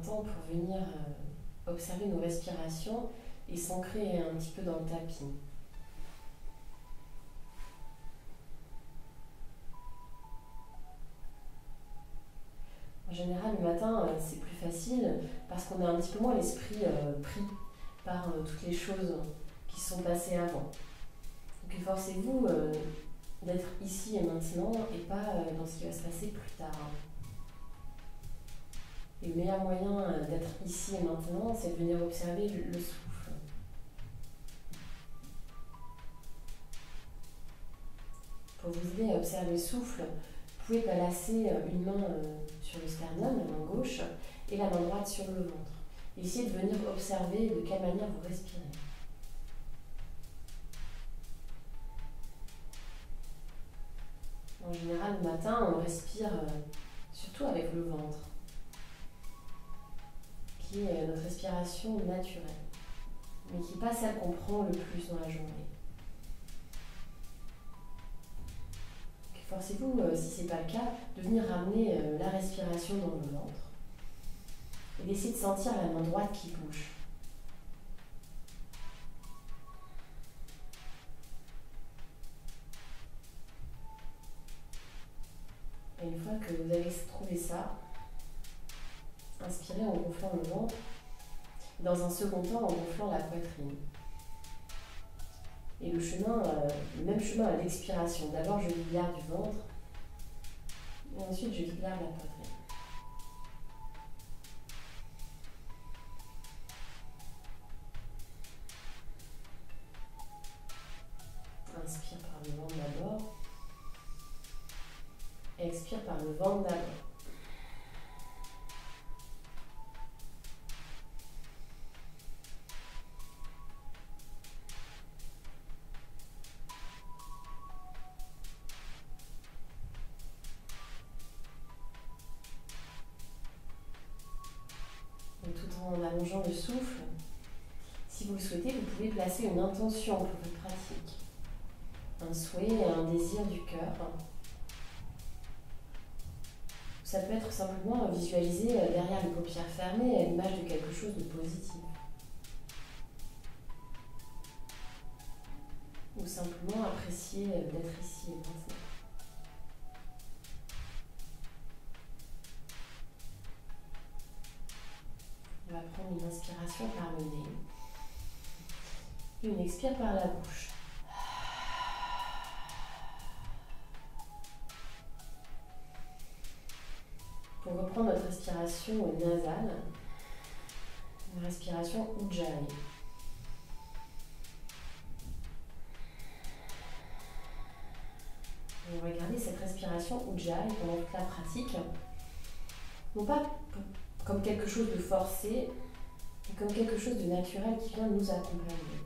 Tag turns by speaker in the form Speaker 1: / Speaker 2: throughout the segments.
Speaker 1: temps pour venir observer nos respirations et s'ancrer un petit peu dans le tapis. En général, le matin, c'est plus facile parce qu'on a un petit peu moins l'esprit pris par toutes les choses qui se sont passées avant. Donc efforcez-vous d'être ici et maintenant et pas dans ce qui va se passer plus tard. Et le meilleur moyen d'être ici et maintenant, c'est de venir observer le souffle. Pour vous aider à observer le souffle, vous pouvez placer une main sur le sternum, la main gauche, et la main droite sur le ventre. Et essayez de venir observer de quelle manière vous respirez. En général, le matin, on respire surtout avec le ventre, qui est notre respiration naturelle, mais qui n'est pas celle qu'on prend le plus dans la journée. Forcez-vous, si ce n'est pas le cas, de venir ramener la respiration dans le ventre et d'essayer de sentir la main droite qui bouge. Et une fois que vous avez trouvé ça, inspirez en gonflant le ventre, dans un second temps en gonflant la poitrine. Et le même chemin à l'expiration. D'abord, je libère du ventre, et ensuite, je libère la poitrine. Inspire par le ventre d'abord. Expire par le ventre d'abord. Tout en allongeant le souffle, si vous le souhaitez, vous pouvez placer une intention pour votre pratique. Un souhait et un désir du cœur. Ça peut être simplement visualiser derrière les paupières fermées l'image de quelque chose de positif. Ou simplement apprécier d'être ici et maintenant. On va prendre une inspiration par le nez et une expire par la bouche. Pour reprendre notre respiration nasale, une respiration Ujjayi. On va garder cette respiration Ujjayi pendant toute la pratique, non pas comme quelque chose de forcé, mais comme quelque chose de naturel qui vient nous accompagner.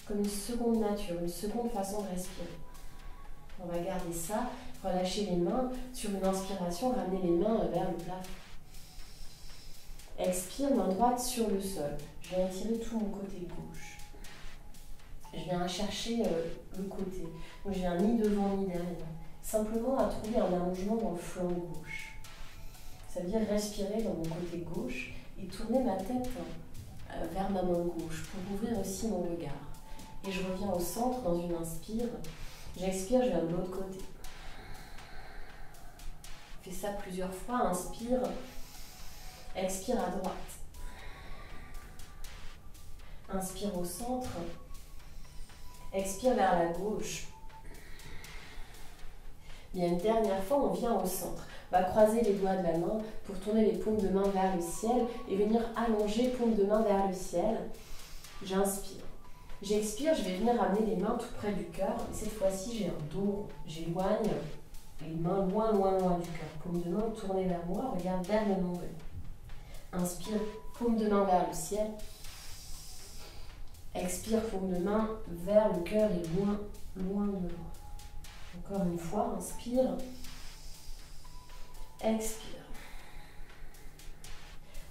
Speaker 1: Comme une seconde nature, une seconde façon de respirer. On va garder ça, relâcher les mains, sur une inspiration, ramener les mains vers le plafond. Expire, main droite sur le sol. Je viens étirer tout mon côté gauche. Je viens chercher le côté. Donc j'ai un ni devant ni derrière. Simplement à trouver un allongement dans le flanc gauche. Ça veut dire respirer dans mon côté gauche et tourner ma tête vers ma main gauche pour ouvrir aussi mon regard. Et je reviens au centre dans une inspire. J'expire, je viens de l'autre côté. Fais ça plusieurs fois. Inspire, expire à droite. Inspire au centre. Expire vers la gauche. Et une dernière fois, on vient au centre. On va croiser les doigts de la main pour tourner les paumes de main vers le ciel et venir allonger paumes de main vers le ciel. J'inspire. J'expire, je vais venir ramener les mains tout près du cœur. Et cette fois-ci, j'ai un dos rond. J'éloigne les mains loin, loin, loin du cœur. Paume de main tournée vers moi, regarde vers le nombril. Inspire, paume de main vers le ciel. Expire, paume de main vers le cœur et loin, loin, loin. Encore une fois, inspire. Expire.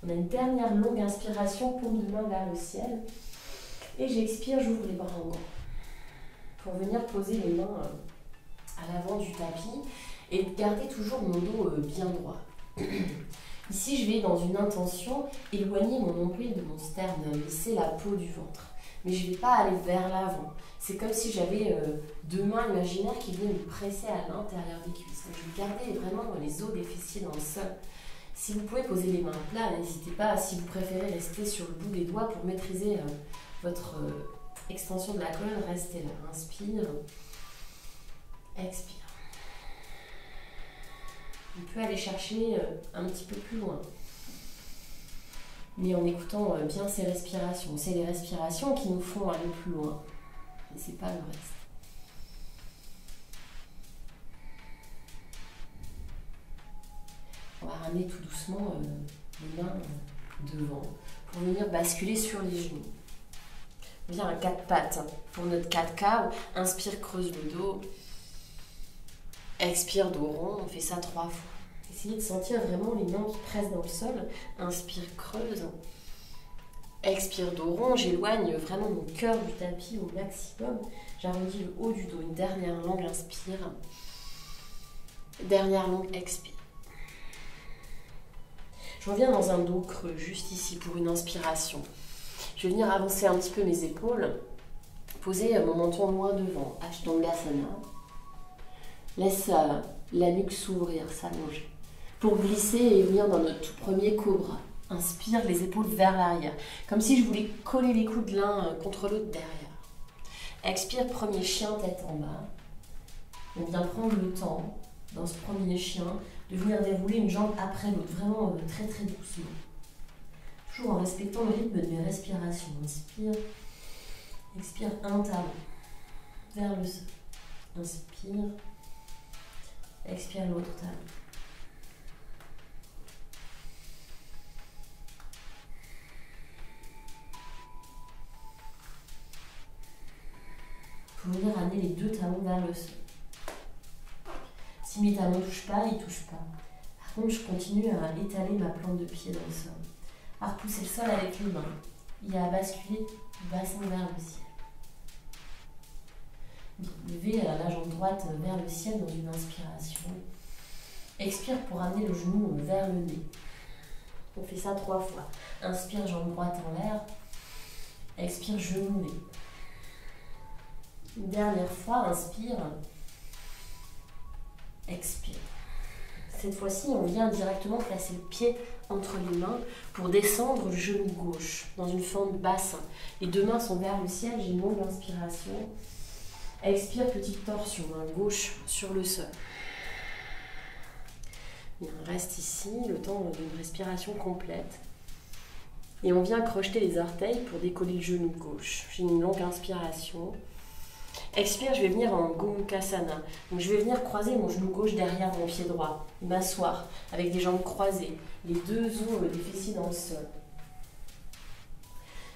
Speaker 1: On a une dernière longue inspiration, paume de main vers le ciel. Et j'expire, j'ouvre les bras en grand. Pour venir poser les mains à l'avant du tapis et garder toujours mon dos bien droit. Ici, je vais dans une intention éloigner mon nombril de mon sternum, laisser la peau du ventre. Mais je ne vais pas aller vers l'avant. C'est comme si j'avais deux mains imaginaires qui venaient me presser à l'intérieur des cuisses. Donc, je vais garder vraiment les os des fessiers dans le sol. Si vous pouvez poser les mains à plat, n'hésitez pas, si vous préférez rester sur le bout des doigts pour maîtriser votre extension de la colonne, restez là. Inspire, expire. On peut aller chercher un petit peu plus loin, mais en écoutant bien ces respirations. C'est les respirations qui nous font aller plus loin, et c'est pas le reste. On va ramener tout doucement les mains devant pour venir basculer sur les genoux. On vient à quatre pattes pour notre 4K. Inspire, creuse le dos. Expire, dos rond. On fait ça 3 fois. Essayez de sentir vraiment les mains qui pressent dans le sol. Inspire, creuse. Expire, dos rond. J'éloigne vraiment mon cœur du tapis au maximum. J'arrondis le haut du dos. Une dernière longue inspire. Dernière longue expire. Je reviens dans un dos creux, juste ici, pour une inspiration. Je vais venir avancer un petit peu mes épaules, poser mon menton loin devant, Ashtangasana. Laisse la nuque s'ouvrir, s'allonger. Pour glisser et venir dans notre tout premier cobra. Inspire, les épaules vers l'arrière, comme si je voulais coller les coudes l'un contre l'autre derrière. Expire, premier chien, tête en bas. On vient prendre le temps, dans ce premier chien, de venir dérouler une jambe après l'autre, vraiment très très doucement. Toujours en respectant le rythme de mes respirations. Inspire, expire un talon vers le sol. Inspire, expire l'autre talon. Pour venir amener les deux talons vers le sol. Si mes talons ne touchent pas, ils ne touchent pas. Par contre, je continue à étaler ma plante de pied dans le sol. À repousser le sol avec les mains. Il y a à basculer du bassin vers le ciel. Levez la jambe droite vers le ciel dans une inspiration. Expire pour amener le genou vers le nez. On fait ça 3 fois. Inspire, jambe droite en l'air. Expire, genou, nez. Une dernière fois, inspire. Expire. Cette fois-ci, on vient directement placer le pied entre les mains pour descendre le genou gauche dans une forme basse. Les deux mains sont vers le ciel, j'ai une longue inspiration. Expire, petite torsion, main gauche sur le sol. Bien, reste ici, le temps d'une respiration complète. Et on vient crocheter les orteils pour décoller le genou gauche. J'ai une longue inspiration. Expire, je vais venir en Gomukhasana. Donc je vais venir croiser mon genou gauche derrière mon pied droit, m'asseoir avec des jambes croisées, les deux os des fessiers dans le sol.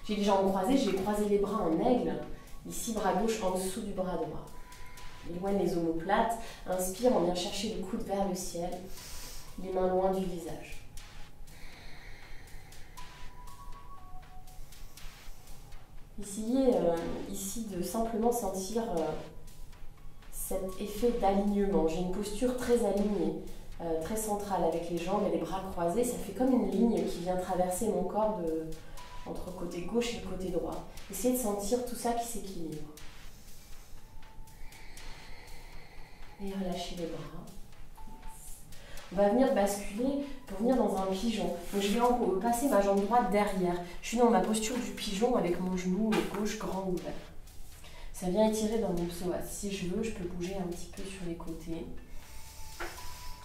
Speaker 1: J'ai les jambes croisées, je vais croiser les bras en aigle, ici bras gauche en dessous du bras droit. Éloigne les omoplates, inspire, on vient chercher les coudes vers le ciel, les mains loin du visage. Essayez ici de simplement sentir cet effet d'alignement. J'ai une posture très alignée, très centrale avec les jambes et les bras croisés. Ça fait comme une ligne qui vient traverser mon corps entre le côté gauche et le côté droit. Essayez de sentir tout ça qui s'équilibre. Et relâchez les bras. On va venir basculer pour venir dans un pigeon. Donc je vais passer ma jambe droite derrière. Je suis dans ma posture du pigeon avec mon genou gauche grand ouvert. Ça vient étirer dans mon psoas. Si je veux, je peux bouger un petit peu sur les côtés.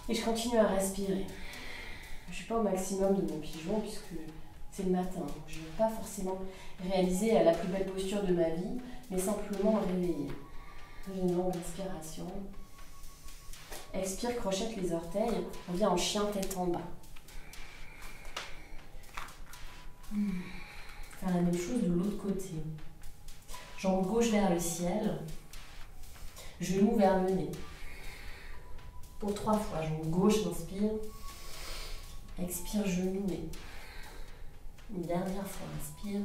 Speaker 1: Et je continue à respirer. Je ne suis pas au maximum de mon pigeon puisque c'est le matin. Donc je ne vais pas forcément réaliser la plus belle posture de ma vie, mais simplement réveiller. J'ai une longue respiration. Expire, crochette les orteils. On vient en chien tête en bas. Faire la même chose de l'autre côté. Jambe gauche vers le ciel. Genou vers le nez. Pour 3 fois. Jambe gauche, inspire. Expire, genou, nez. Une dernière fois. Inspire.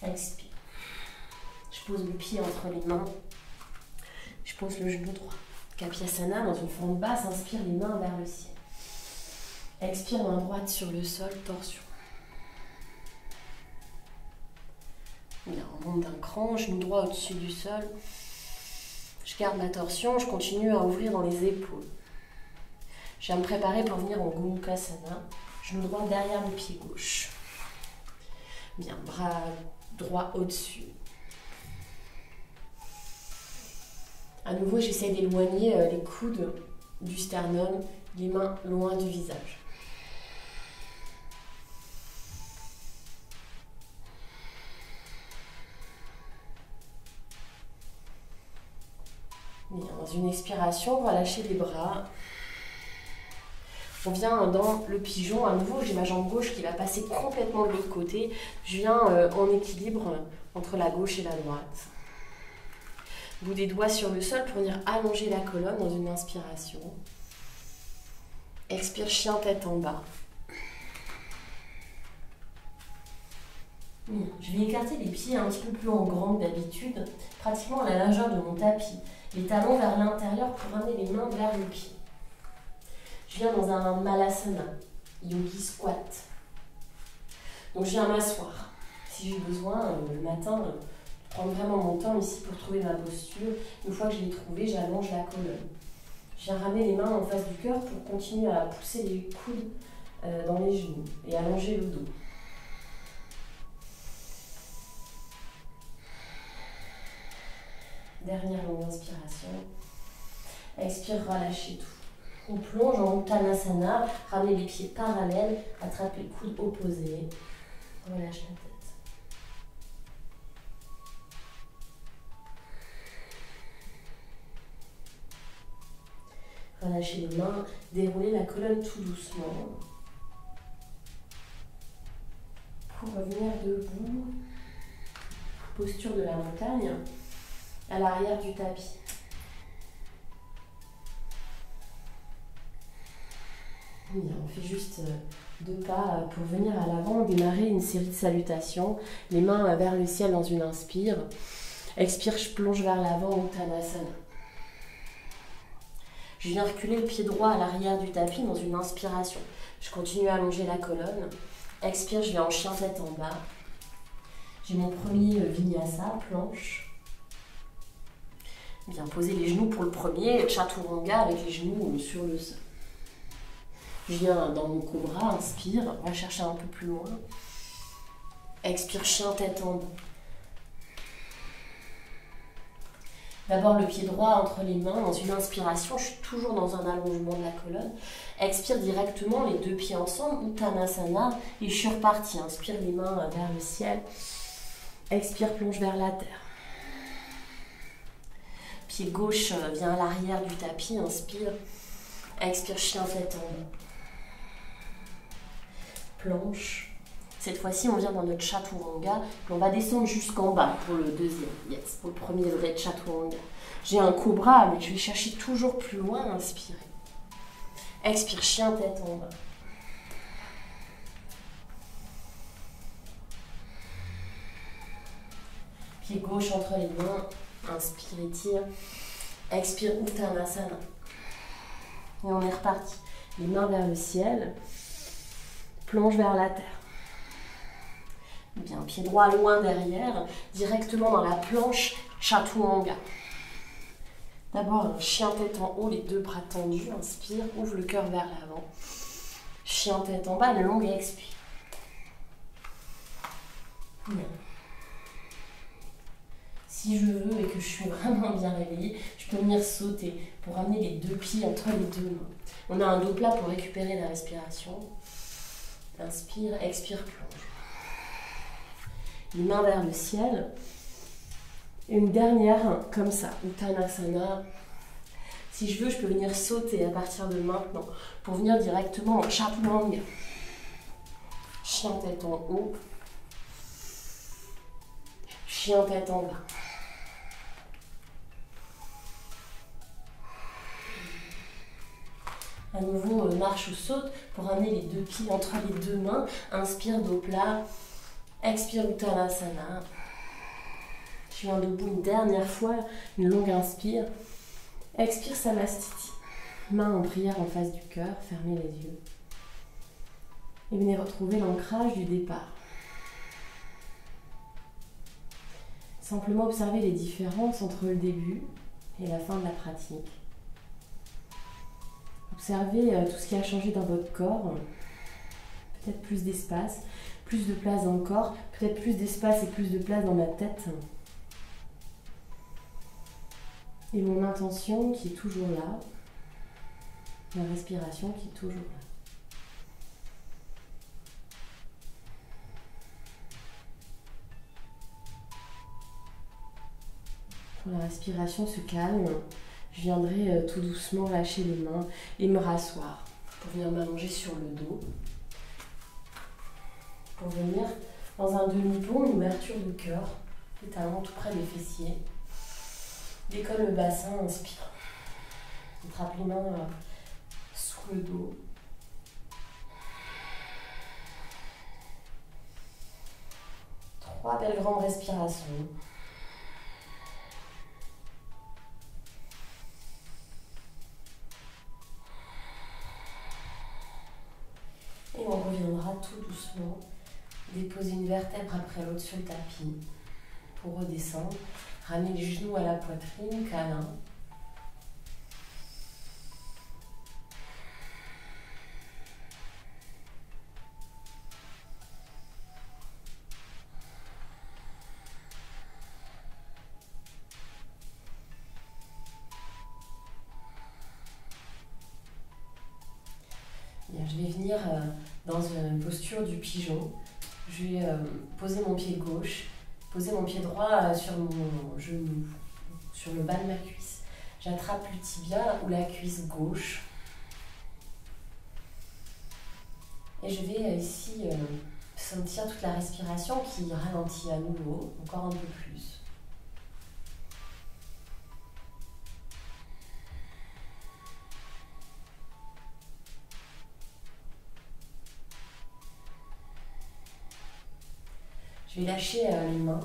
Speaker 1: Expire. Je pose le pied entre les mains. Je pose le genou droit. Kapiasana dans une forme basse, inspire les mains vers le ciel. Expire, main droite sur le sol, torsion. Bien, on monte d'un cran, genou droit au-dessus du sol. Je garde la torsion, je continue à ouvrir dans les épaules. Je viens me préparer pour venir en Gomukhasana. Genou droit derrière le pied gauche. Bien, bras droit au-dessus. À nouveau, j'essaie d'éloigner les coudes du sternum, les mains loin du visage. Bien, dans une expiration, on va lâcher les bras. On vient dans le pigeon. À nouveau, j'ai ma jambe gauche qui va passer complètement de l'autre côté. Je viens en équilibre entre la gauche et la droite. Bout des doigts sur le sol pour venir allonger la colonne dans une inspiration. Expire, chien tête en bas. Je vais écarter les pieds un petit peu plus en grand que d'habitude, pratiquement à la largeur de mon tapis. Les talons vers l'intérieur pour ramener les mains vers le pied. Je viens dans un malasana, yogi squat. Donc je viens m'asseoir. Si j'ai besoin, le matin, prendre vraiment mon temps ici pour trouver ma posture. Une fois que je l'ai trouvée, j'allonge la colonne. Je viens ramener les mains en face du cœur pour continuer à pousser les coudes dans les genoux et allonger le dos. Dernière longue inspiration. Expire, relâchez tout. On plonge en Uttanasana, ramenez les pieds parallèles, attrapez les coudes opposés. Relâche la tête. Relâchez les mains, déroulez la colonne tout doucement. Pour revenir debout, posture de la montagne, à l'arrière du tapis. Bien, on fait juste 2 pas pour venir à l'avant, démarrer une série de salutations, les mains vers le ciel dans une inspire. Expire, je plonge vers l'avant, Uttanasana. Je viens reculer le pied droit à l'arrière du tapis dans une inspiration. Je continue à allonger la colonne. Expire, je viens en chien tête en bas. J'ai mon premier vinyasa, planche. Bien, poser les genoux pour le premier, chaturanga avec les genoux sur le sol. Je viens dans mon cobra, inspire, on va chercher un peu plus loin. Expire, chien tête en bas. D'abord le pied droit entre les mains dans une inspiration, je suis toujours dans un allongement de la colonne. Expire directement les 2 pieds ensemble, Uttanasana, et je suis repartie. Inspire les mains vers le ciel. Expire, plonge vers la terre. Pied gauche vient à l'arrière du tapis, inspire. Expire, chien tête en bas. Planche. Cette fois-ci, on vient dans notre chaturanga. Puis on va descendre jusqu'en bas pour le deuxième. Yes, pour le premier vrai chaturanga. J'ai un cobra, mais je vais chercher toujours plus loin. Inspirez. Expire, chien tête en bas. Pied gauche entre les mains. Inspire, étire. Expire, Uttanasana. Et on est reparti. Les mains vers le ciel. Plonge vers la terre. Bien, pied droit loin derrière, directement dans la planche chaturanga. D'abord, un chien tête en haut, les 2 bras tendus. Inspire, ouvre le cœur vers l'avant. Chien tête en bas, le long et expire. Bien. Si je veux et que je suis vraiment bien réveillée, je peux venir sauter pour amener les 2 pieds entre les 2 mains. On a un dos plat pour récupérer la respiration. Inspire, expire, plonge. Les mains vers le ciel. Une dernière, comme ça, Uttanasana. Si je veux, je peux venir sauter à partir de maintenant pour venir directement en chaturanga. Chien tête en haut. Chien tête en bas. À nouveau, marche ou saute pour amener les 2 pieds entre les 2 mains. Inspire, dos plat. Expire, Uttanasana. Je viens debout une dernière fois, une longue inspire. Expire, Samastiti. Main en prière en face du cœur, fermez les yeux. Et venez retrouver l'ancrage du départ. Simplement observer les différences entre le début et la fin de la pratique. Observez tout ce qui a changé dans votre corps. Peut-être plus d'espace, plus de place dans le corps, peut-être plus d'espace et plus de place dans ma tête. Et mon intention qui est toujours là, ma respiration qui est toujours là. Quand la respiration se calme, je viendrai tout doucement lâcher les mains et me rasseoir pour venir m'allonger sur le dos. Pour venir dans un demi-pont, une ouverture du cœur, les talons tout près des fessiers. Décolle le bassin, inspire. Attrape les mains sous le dos. Trois belles grandes respirations. Et on reviendra tout doucement. Déposer une vertèbre après l'autre sur le tapis pour redescendre. Ramener les genoux à la poitrine, câlin. Bien, je vais venir dans une posture du pigeon. Je vais poser mon pied gauche, poser mon pied droit sur mon genou, sur le bas de ma cuisse. J'attrape le tibia ou la cuisse gauche. Et je vais ici sentir toute la respiration qui ralentit à nouveau, encore un peu plus. Je vais lâcher les mains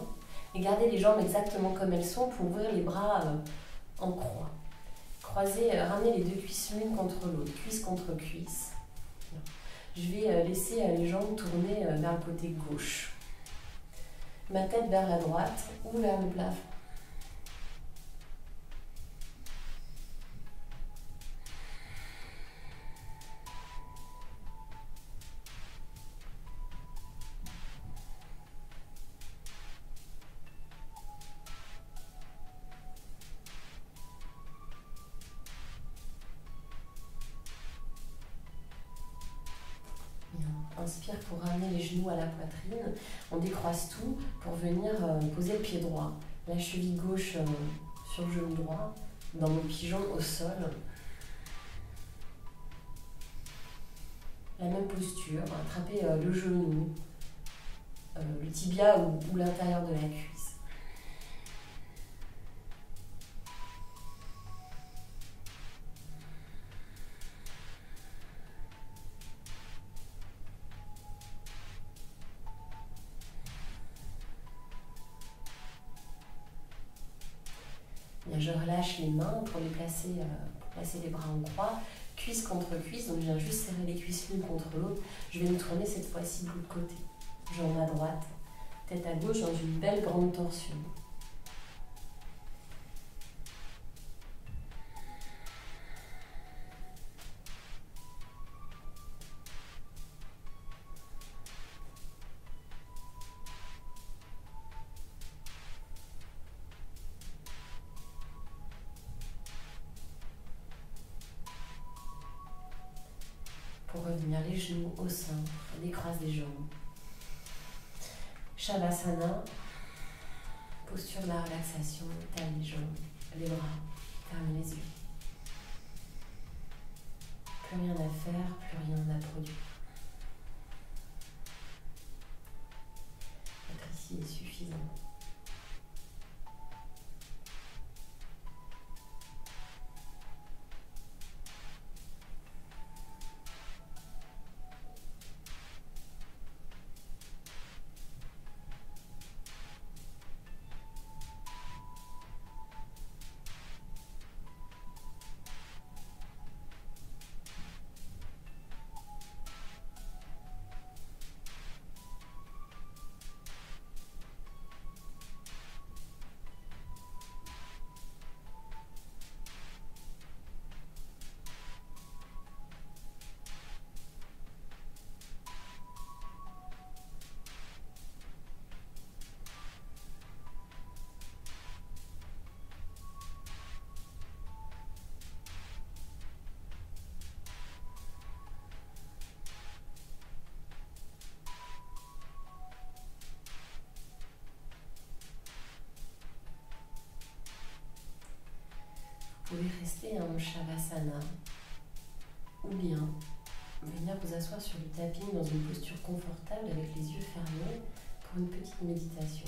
Speaker 1: et garder les jambes exactement comme elles sont pour ouvrir les bras en croix. Croiser, ramener les deux cuisses l'une contre l'autre, cuisse contre cuisse. Je vais laisser les jambes tourner vers le côté gauche. Ma tête vers la droite ou vers le plafond. Inspire pour ramener les genoux à la poitrine. On décroise tout pour venir poser le pied droit. La cheville gauche sur le genou droit, dans mon pigeon au sol. La même posture, attraper le genou, le tibia ou l'intérieur de la cuisse. Bien, je relâche les mains pour placer les bras en croix, cuisse contre cuisse, donc je viens juste serrer les cuisses l'une contre l'autre. Je vais me tourner cette fois-ci de l'autre côté. Jambe à droite, tête à gauche dans une belle grande torsion. Pour revenir les genoux au centre, on décroise les jambes. Shavasana, posture de la relaxation, taille les jambes, les bras, fermez les yeux. Plus rien à faire, plus rien à produire. Être ici est suffisant. pouvez rester en Shavasana ou bien venir vous asseoir sur le tapis dans une posture confortable avec les yeux fermés pour une petite méditation.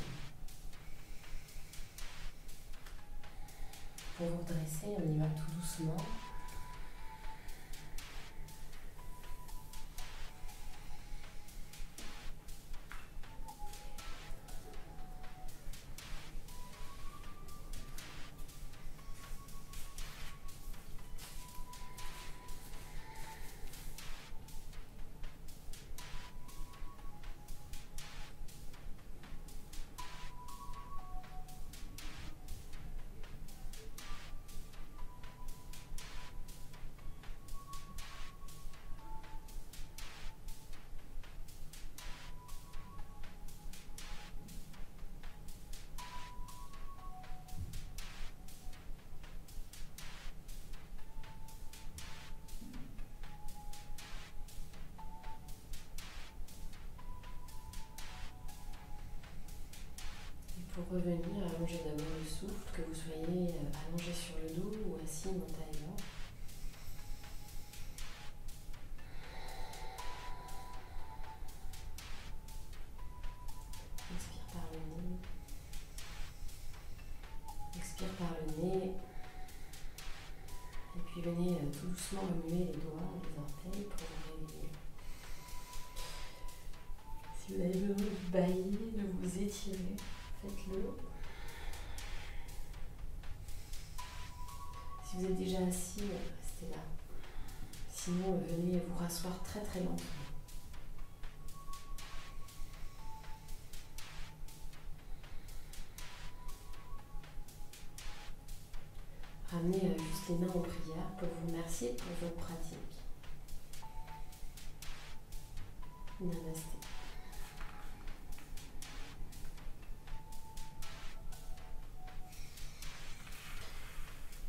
Speaker 1: Pour vous redresser, on y va tout doucement. Pour revenir, allongez d'abord le souffle, que vous soyez allongé sur le dos ou assis en taillant. Inspire par le nez. Expire par le nez. Et puis venez tout doucement remuer les doigts, les orteils pour vous réveiller. Si vous avez besoin de bailler, de vous étirer, faites-le. Si vous êtes déjà assis, restez là. Sinon, venez vous rasseoir très très lentement. Ramenez juste les mains en prière pour vous remercier pour votre pratique. Namasté.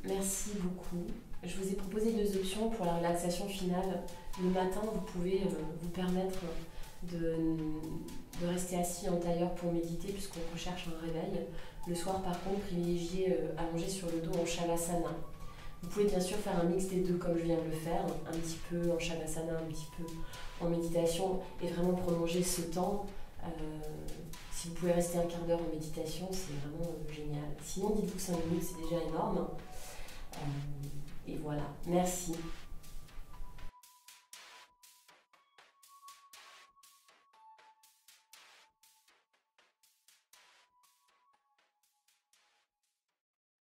Speaker 1: Merci beaucoup. Je vous ai proposé deux options pour la relaxation finale. Le matin, vous pouvez vous permettre de rester assis en tailleur pour méditer puisqu'on recherche un réveil. Le soir, par contre, privilégiez allongé sur le dos en Shavasana. Vous pouvez bien sûr faire un mix des deux comme je viens de le faire, un petit peu en Shavasana, un petit peu en méditation et vraiment prolonger ce temps. Si vous pouvez rester un quart d'heure en méditation, c'est vraiment génial. Sinon, dites-vous 5 minutes, c'est déjà énorme. Et voilà, merci.